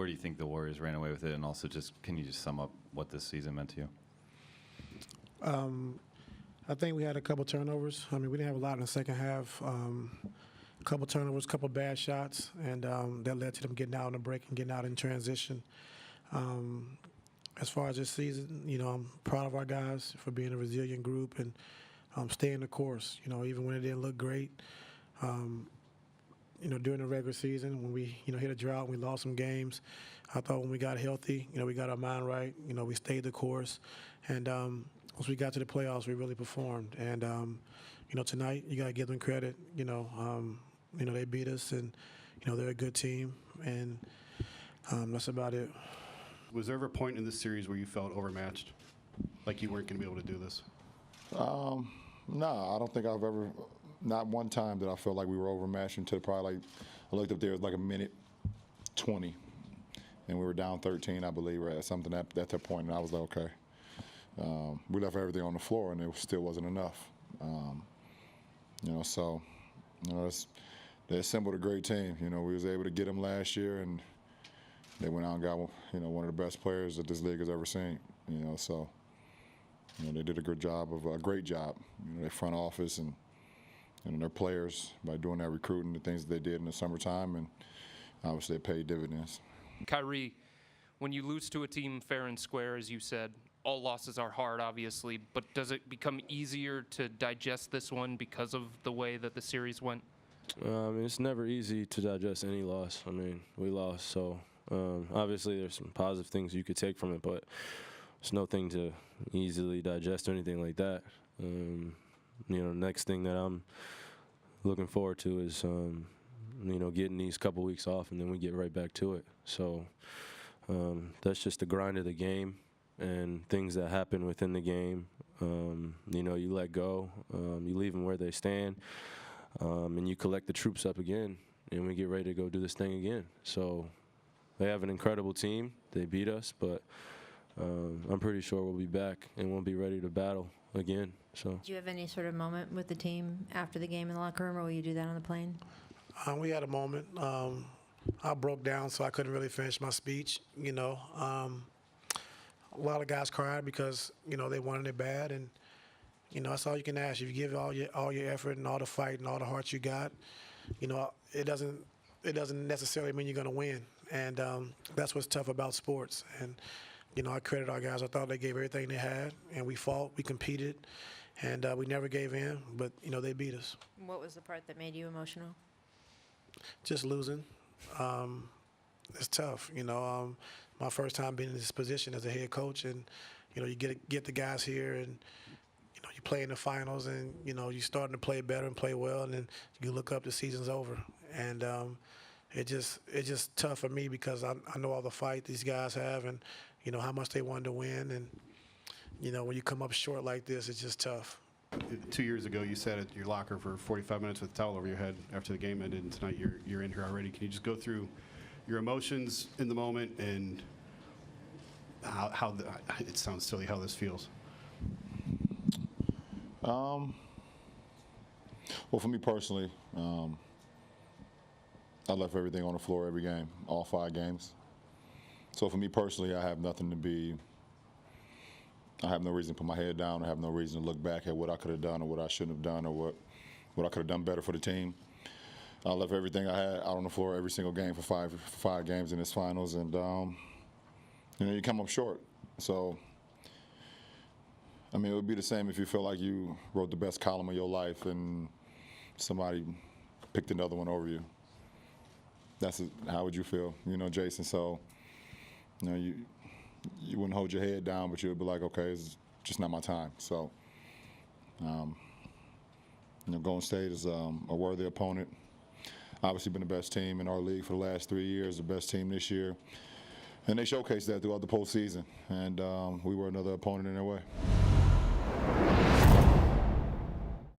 or do you think the Warriors ran away with it? And also, can you just sum up what this season meant to you? I think we had a couple turnovers. I mean, we didn't have a lot in the second half. A couple turnovers, a couple bad shots, and that led to them getting out on the break and getting out in transition. As far as this season, I'm proud of our guys for being a resilient group and staying the course. Even when it didn't look great. During the regular season, when we, hit a drought, we lost some games. I thought when we got healthy, we got our mind right. We stayed the course, and once we got to the playoffs, we really performed. And tonight, you got to give them credit. They beat us, and they're a good team, and that's about it. Was there ever a point in this series where you felt overmatched, like you weren't going to be able to do this? No, I don't think I've ever. Not one time did I feel like we were overmatched until probably I looked up there, it was like a minute 20, and we were down 13, I believe, or something at that point, and I was like, okay. We left everything on the floor, and it still wasn't enough. They assembled a great team. We was able to get them last year, and they went out and got one of the best players that this league has ever seen. They did a great job, their front office and their players by doing that recruiting, the things that they did in the summertime, and obviously it paid dividends. Kyrie, when you lose to a team fair and square, as you said, all losses are hard, obviously, but does it become easier to digest this one because of the way that the series went? It's never easy to digest any loss. We lost, so obviously there's some positive things you could take from it, but it's nothing to easily digest or anything like that. Next thing that I'm looking forward to is, getting these couple weeks off, and then we get right back to it. So that's just the grind of the game and things that happen within the game. You let go, you leave them where they stand, and you collect the troops up again, and we get ready to go do this thing again. So they have an incredible team. They beat us, but I'm pretty sure we'll be back and we'll be ready to battle again. So. Did you have any sort of moment with the team after the game in the locker room, or will you do that on the plane? We had a moment. I broke down, so I couldn't really finish my speech. A lot of guys cried because they wanted it bad, and that's all you can ask. If you give all your effort and all the fight and all the heart you got, it doesn't necessarily mean you're going to win, and that's what's tough about sports. And I credit our guys. I thought they gave everything they had, and we fought, we competed, and we never gave in, but, they beat us. What was the part that made you emotional? Just losing. It's tough, my first time being in this position as a head coach, and, you get the guys here, and, you play in the finals, and, you're starting to play better and play well, and then you look up, the season's over. And it's just tough for me because I know all the fight these guys have, and, how much they wanted to win, and, when you come up short like this, it's just tough. 2 years ago, you sat at your locker for 45 minutes with a towel over your head after the game ended, and tonight you're in here already. Can you just go through your emotions in the moment and it sounds silly how this feels? Well, for me personally, I left everything on the floor every game, all 5 games. So for me personally, I have no reason to put my head down. I have no reason to look back at what I could have done or what I shouldn't have done or what I could have done better for the team. I left everything I had out on the floor every single game for five games in this finals, and you come up short. So, it would be the same if you feel like you wrote the best column of your life and somebody picked another one over you. How would you feel, Jason? So, you wouldn't hold your head down, but you would be like, okay, it's just not my time. So, Golden State is a worthy opponent. Obviously been the best team in our league for the last 3 years, the best team this year. And they showcased that throughout the postseason. And we were another opponent in their way.